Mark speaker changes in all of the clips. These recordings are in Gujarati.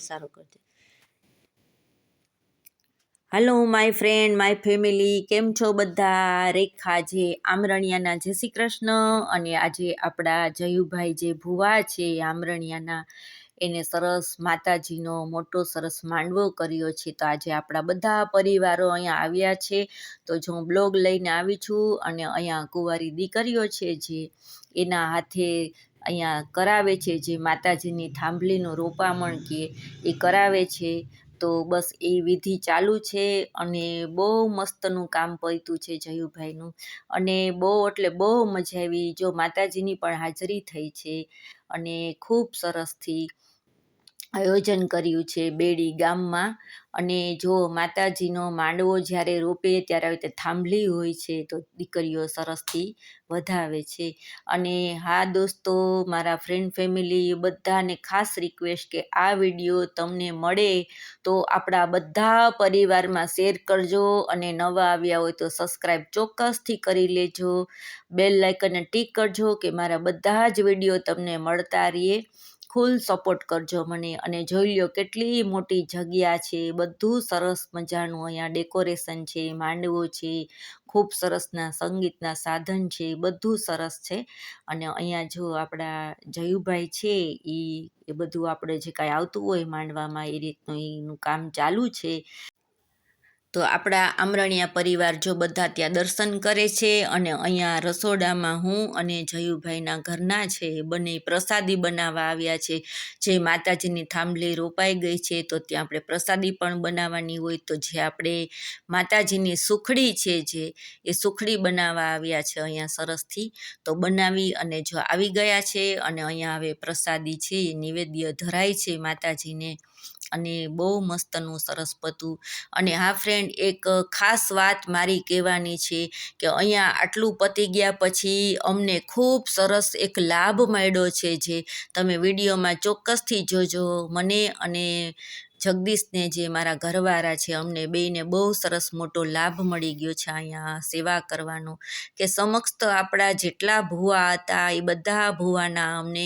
Speaker 1: સારો કરજે। હાલો માય ફ્રેન્ડ, માય ફેમિલી, કેમ છો બધા? રેખા જે આમરણિયાના જય શ્રી કૃષ્ણ। અને આજે આપણા જયુભાઈ જે ભુવા છે આમરણિયાના, એને સરસ માતાજીનો મોટો સરસ માંડવો કર્યો છે। તો આજે આપણા બધા પરિવારો અહીંયા આવ્યા છે। તો જો હું બ્લોગ લઈને આવી છું અને અહીંયા કુંવારી દીકરીઓ છે જે એના હાથે અહીંયા કરાવે છે, જે માતાજીની થાંભલીનું રોપામણ કે એ કરાવે છે। તો બસ એ વિધિ ચાલુ છે અને બહુ મસ્તનું કામ પત્યું છે જયુભાઈનું, અને બહુ એટલે બહુ મજા આવી। જો માતાજીની પણ હાજરી થઈ છે અને ખૂબ સરસથી આયોજન કર્યું છે બેડી ગામમાં। અને જો માતાજીનો માંડવો જ્યારે રોપે ત્યારે આવી રીતે થાંભલી હોય છે તો દીકરીઓ સરસથી વધાવે છે। અને હા દોસ્તો, મારા ફ્રેન્ડ ફેમિલી બધાને ખાસ રિક્વેસ્ટ કે આ વિડીયો તમને મળે તો આપણા બધા પરિવારમાં શેર કરજો, અને નવા આવ્યા હોય તો સબસ્ક્રાઈબ ચોક્કસથી કરી લેજો, બેલ આઇકનને ટીક કરજો કે મારા બધા જ વિડીયો તમને મળતા રહીએ। ફૂલ સપોર્ટ કરજો મને। અને જોઈ લો કેટલી મોટી જગ્યા છે, બધું સરસ મજાનું અહીંયા ડેકોરેશન છે, માંડવો છે, ખૂબ સરસના સંગીતના સાધન છે, બધું સરસ છે। અને અહીંયા જો આપણા જયુભાઈ છે એ બધું આપણે જે કાંઈ આવતું હોય માંડવામાં એ રીતનું એનું કામ ચાલુ છે। તો આપણા આમરણિયા પરિવાર જો બધા ત્યાં દર્શન કરે છે, અને અહીંયા રસોડામાં હું અને જયુભાઈના ઘરના છે બંને પ્રસાદી બનાવવા આવ્યા છે। જે માતાજીની થાંભલી રોપાઈ ગઈ છે તો ત્યાં આપણે પ્રસાદી પણ બનાવવાની હોય, તો જે આપણે માતાજીની સુખડી છે જે એ સુખડી બનાવવા આવ્યા છે અહીંયા સરસથી। તો બનાવી અને જો આવી ગયા છે, અને અહીંયા હવે પ્રસાદી છે એ નિવેદ્ય ધરાય છે માતાજીને, અને બહુ મસ્તનું સરસ પતું। અને હા ફ્રેન્ડ, એક ખાસ વાત મારી કહેવાની છે કે અહીંયા આટલું પતી ગયા પછી અમને ખૂબ સરસ એક લાભ મળ્યો છે, જે તમે વિડીયોમાં ચોક્કસથી જોજો। મને અને જગદીશને જે મારા ઘરવાળા છે અમને બેયને બહુ સરસ મોટો લાભ મળી ગયો છે અહીંયા સેવા કરવાનો, કે સમક્ષ આપણા જેટલા ભુવા હતા એ બધા ભુવાના અમને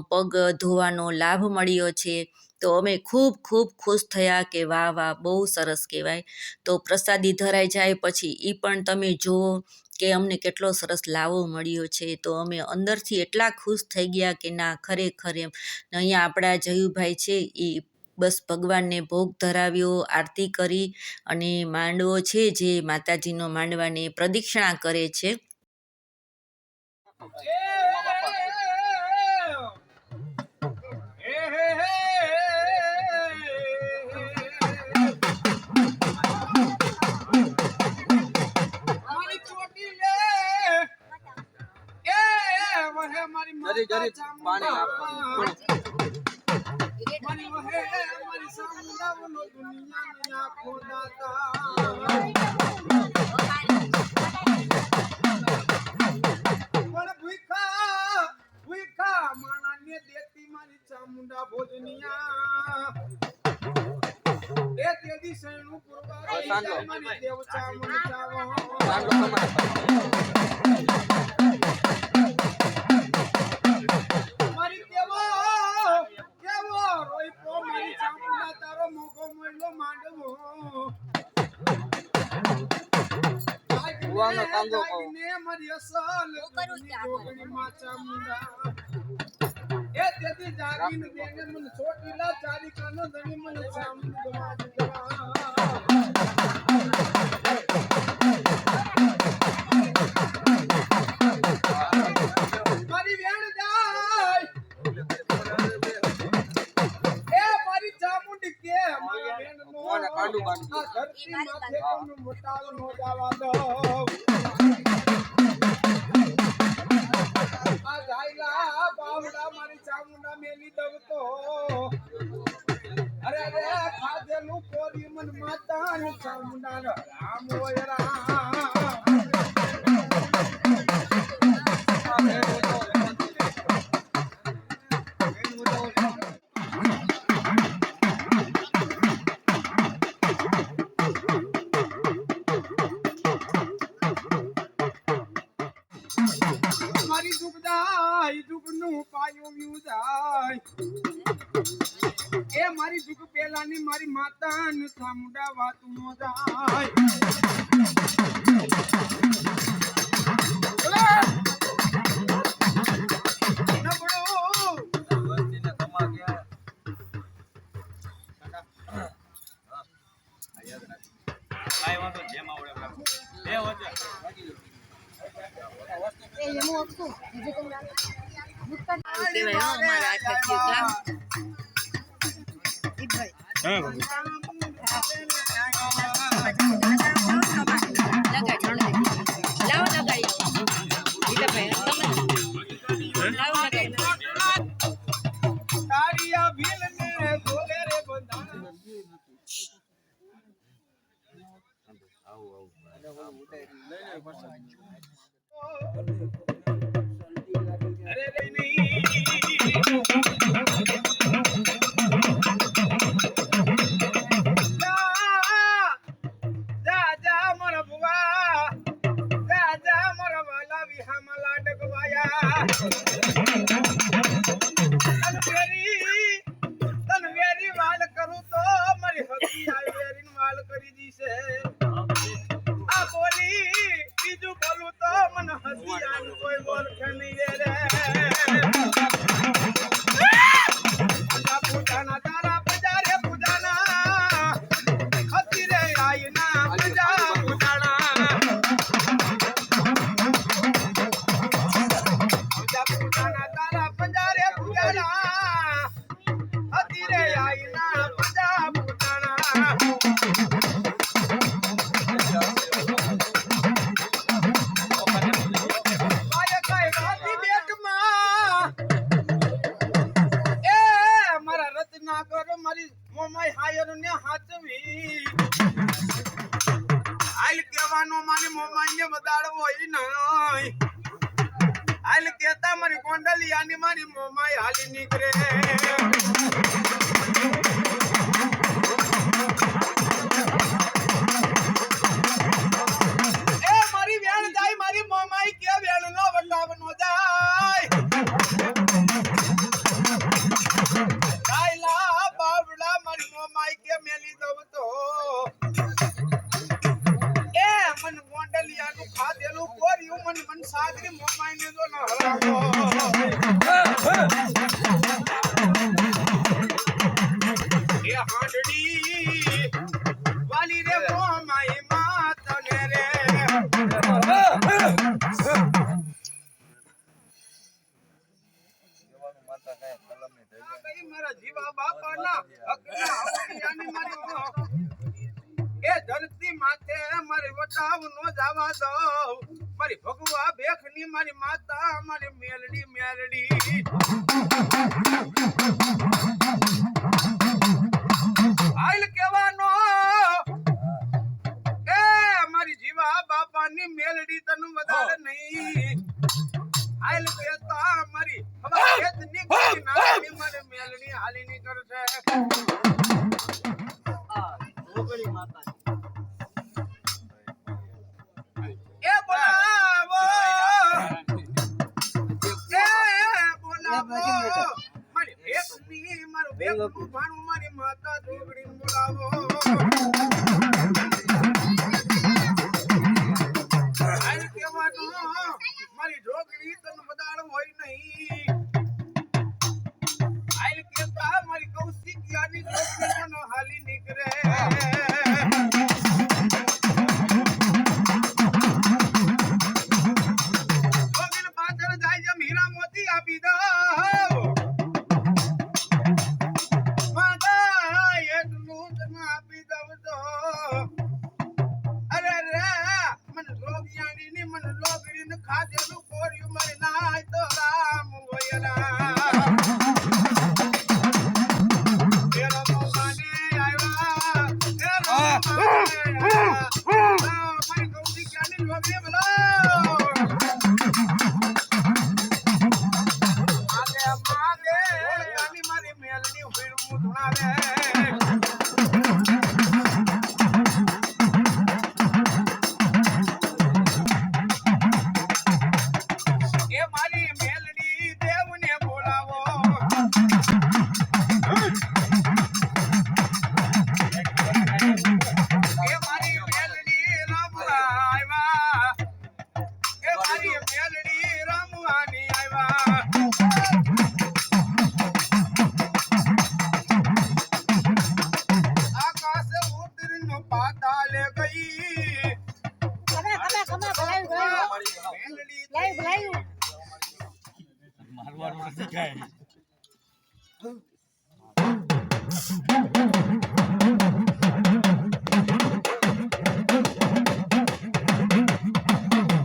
Speaker 1: પગ ધોવાનો લાભ મળ્યો છે। તો અમે ખૂબ ખૂબ ખુશ થયા કે વાહ વાહ, બહુ સરસ કહેવાય। તો પ્રસાદી ધરાઈ જાય પછી એ પણ તમે જુઓ કે અમને કેટલો સરસ લાવો મળ્યો છે। તો અમે અંદરથી એટલા ખુશ થઈ ગયા કે ના, ખરેખર એમ। અહીંયા આપણા જયુભાઈ છે એ બસ ભગવાનને ભોગ ધરાવ્યો, આરતી કરી, અને માંડવો છે જે માતાજીનો માંડવાને પ્રદક્ષિણા કરે છે। મારી દુઃખ દુઃખનું પાયું જાય
Speaker 2: એ મારી જુગ પેલાની મારી માતા ને સામુડા વાત નો જાય મારી મોમાઈ હાલી નીકળે એ મારી વેણ જાય મારી મોમાઈ કે વેણ નો વટાવ નો જાય કાયલા બાવડા મારી મોમાઈ કે મેલી દવ તો એ મન ગોંડલિયા નું ખાધેલું કોર્યું મન સાગરી મોમાઈ ને જો ન હરાવો એ હાંડડી વાલી રે મોમાઈ માતને રે મારા જીવા બાપાના અકના એ ધરતી માથે મારી વટાવ નો જાવા દઉં મારી ભગવા ભેખની મારી માતા મારી મેલડી મેલડી આઈલ કેવાનો એ મારી જીવા બાપાની મેલડી તને વધારે નહીં આઈલ કેતા મારી હવે ખેતની કોઈ નાની મારી મેલડી હાલી ની કરશે ગોગળી માતા એ બોલાવો મારી ભેખની મારું ભેખનું ભાણું મારી માતા જોગડીને બોલાવો આઈલ કેવાનું મારી જોગડી તને વધારે હોય નહીં આઈલ કેતા મારી કૌશિકિયાની જોગડી નો હાલી નીકળે જોગીન પાછળ જાય જેમ હીરા મોતી આપી દો માતા એટલું તને આપી દઉં તો અરે રે મન લોગિયાની ની મન લોગડી ને ખાધેલું કોર્યું મારી નાય તો રામ ગોયલા તેરા મોગાને આવ્યા તેરા મારી ગૌરી ક્યાંની લોગડી બોલાવો આગે માગે ક્યાંની મારી મેલની હુઈર મુધણાવે એ મારી મેલડી દેવને બોલાવો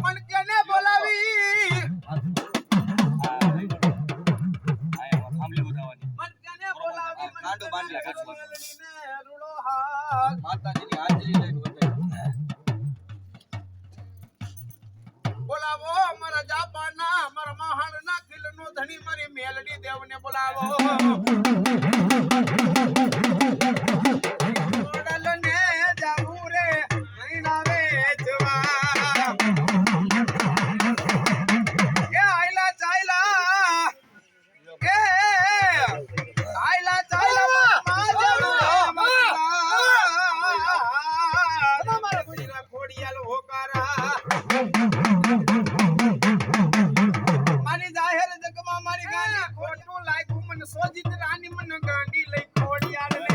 Speaker 2: મનકેને બોલાવી મનકેને બોલાવી મેલડીને રૂડો હાથ બોલાવો મારા જાપાના મારા મહાણના ખીલનો ધણી મારી મેલડી દેવને બોલાવો ઓડલને જાવું રે મહિના વેચવા એ આયલા ચાયલા એ આયલા ચાયલા મારા ગુજરા ખોડિયાલ હોકારા મારી જાહેર જગમાં મારી ગાડી ખોટું લાગ્યું મને સોજીત રાની મને ગાંડી લઈ ખોડિયાલ ને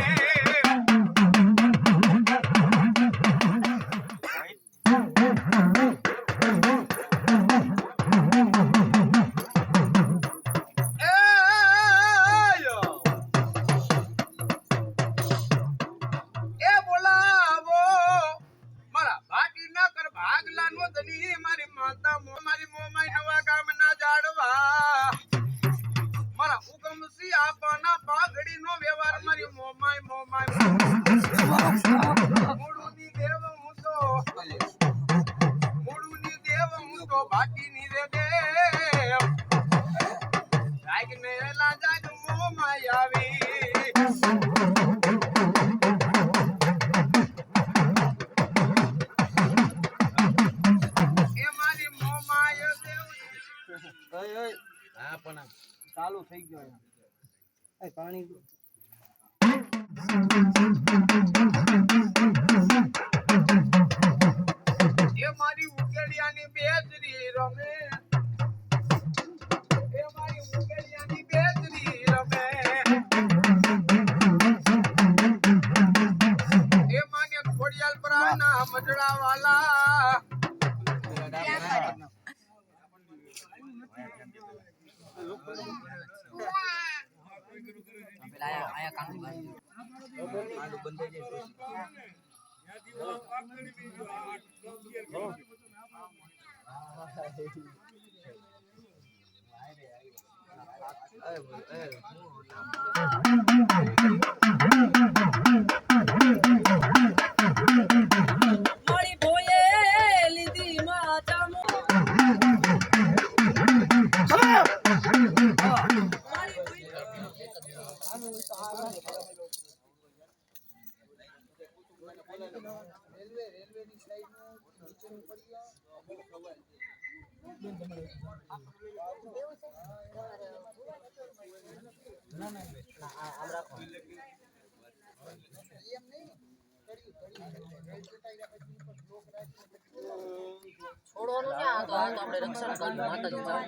Speaker 2: એ બોલાવો મારા ભાટી ન કર ભાગલાનો ધણી મારી માતા મારી મોમાઈ નવા ગામના જાડવા મારા ઉગમસી આપના પાઘડીનો વ્યવહાર મારી મોમાઈ મૂળુની દેવ હું તો ભાટીની રે દેવ જાગને લા જાગ મોમાઈ આવી એ મારી મોમાય દેવ
Speaker 3: હા પણ ચાલુ થઈ ગયો પાણી
Speaker 2: એ મારી ઉકેડિયાની બેજરી રમે એ મારી ઉકેડિયાની બેજરી રમે એ માને ખોડિયાલ પરાના મજડા વાલા
Speaker 1: મારી ભોયે લીધી માતા
Speaker 3: છોડવાનું ક્યાં હતો આ તો આપણે રક્ષણ કર્યું માતાજી જાવ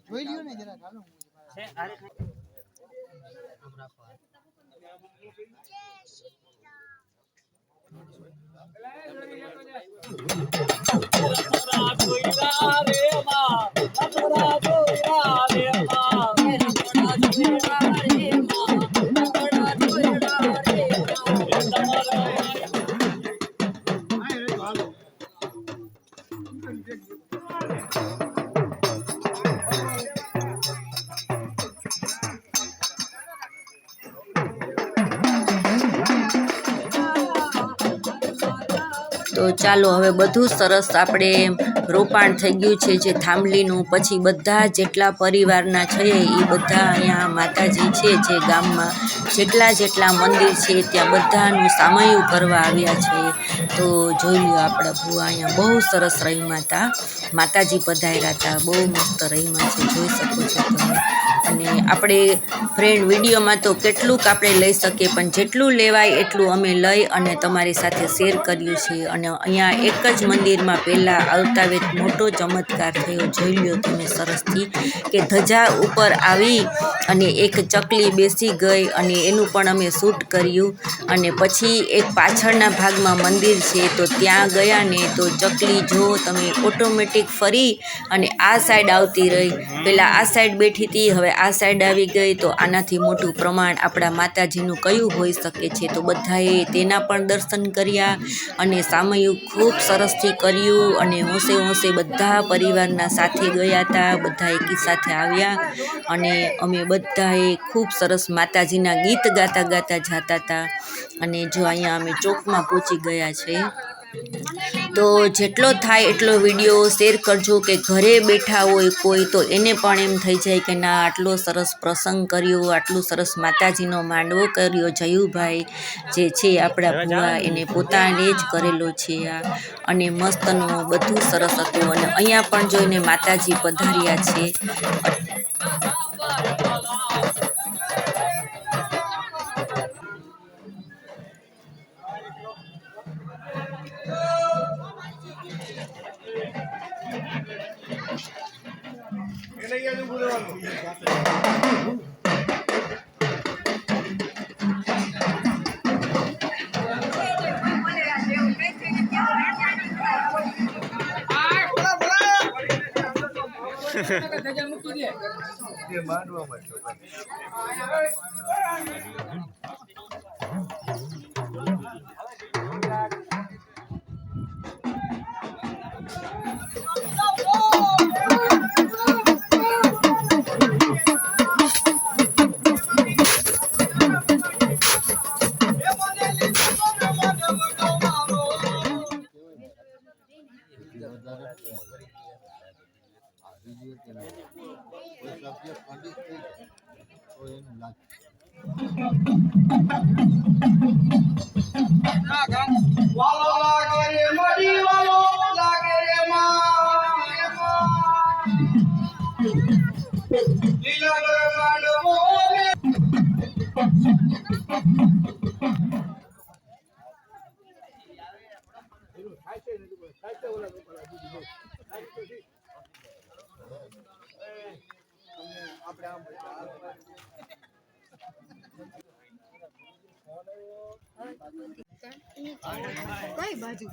Speaker 2: જોઈ લ્યો ને જરા ચાલો
Speaker 3: છે આરે
Speaker 1: તો ચાલો હવે બધું સરસ આપણે રોપાણ થઈ ગયું છે જે થાંભલીનું. પછી બધા જેટલા પરિવારના છે એ બધા અહીંયા માતાજી છે જે ગામમાં જેટલા મંદિર છે ત્યાં બધાનું સામયું કરવા આવ્યા છે. તો જોઈ લો આપણા ભુવા અહીંયા બહુ સરસ રહીમાં હતા, માતાજી પધાર્યા હતા, બહુ મસ્ત રહીમાં છે, જોઈ શકો છો તમે. અને આપણે ફ્રેન્ડ વિડીયોમાં તો કેટલુંક આપણે લઈ શકીએ, પણ જેટલું લેવાય એટલું અમે લઈ અને તમારી સાથે શેર કર્યું છે. અને અહીંયા એક જ મંદિરમાં પહેલાં આવતા વેત મોટો ચમત્કાર થયો, જોઈ લ્યો તમે સરસથી, કે ધજા ઉપર આવી અને એક ચકલી બેસી ગઈ અને એનું પણ અમે શૂટ કર્યું. અને પછી એક પાછળના ભાગમાં મંદિર છે તો ત્યાં ગયા ને તો ચકલી જો તમે ઓટોમેટિક ફરી અને આ સાઈડ આવતી રહી. પહેલાં આ સાઈડ બેઠી હતી, હવે આ સાઈડ આવી ગઈ. તો આનાથી મોટું પ્રમાણ આપણા માતાજીનું કયું હોઈ શકે છે. તો બધાએ તેના પણ દર્શન કર્યા અને સામયું ખૂબ સરસથી કર્યું. અને હોંશે હોંશે બધા પરિવારના સાથે ગયા હતા, બધા એકી સાથે આવ્યા અને અમે બધાએ ખૂબ સરસ માતાજીના ગીત ગાતા ગાતા જતા હતા. અને જો અહીંયા અમે ચોકમાં પહોંચી ગયા છે. તો જેટલો થાય એટલો વિડીયો શેર કરજો, કે ઘરે બેઠા હોય કોઈ તો એને પણ એમ થઈ જાય કે ના આટલો સરસ પ્રસંગ કર્યો, આટલું સરસ માતાજીનો માંડવો કર્યો. જયુભાઈ જે છે આપણા ભુવા, એને પોતાને જ કરેલો છે આ. અને મસ્તનું બધું સરસ હતું. અને અહીંયા પણ જોઈને માતાજી પધાર્યા છે.
Speaker 3: ધજા મૂકી દે.
Speaker 2: વાલો લાગે રે મડી, વાલો લાગે રે લીલા માંડવો
Speaker 4: કઈ બાજુ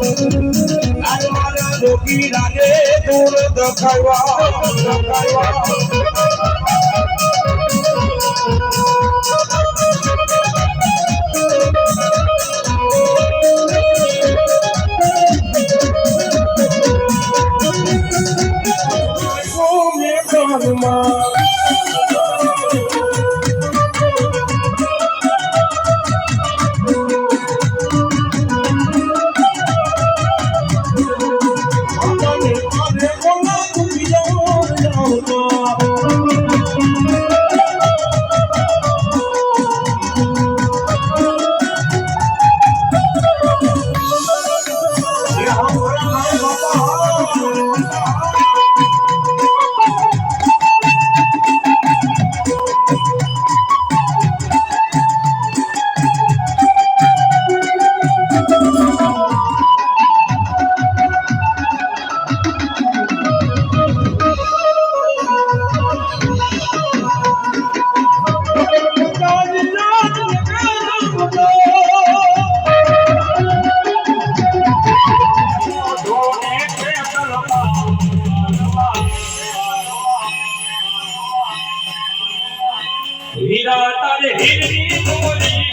Speaker 2: મારા જોગી લાગે દૂર દખાવ્યા હીરા તારે હીરની ડોરી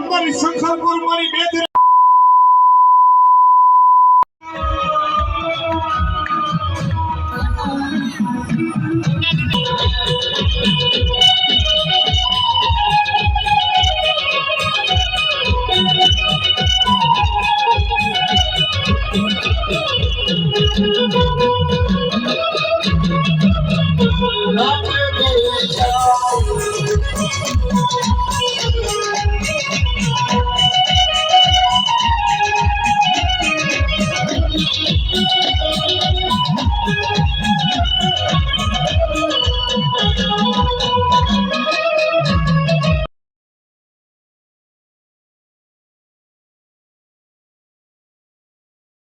Speaker 2: મારી શંખરપુર મારી બેદ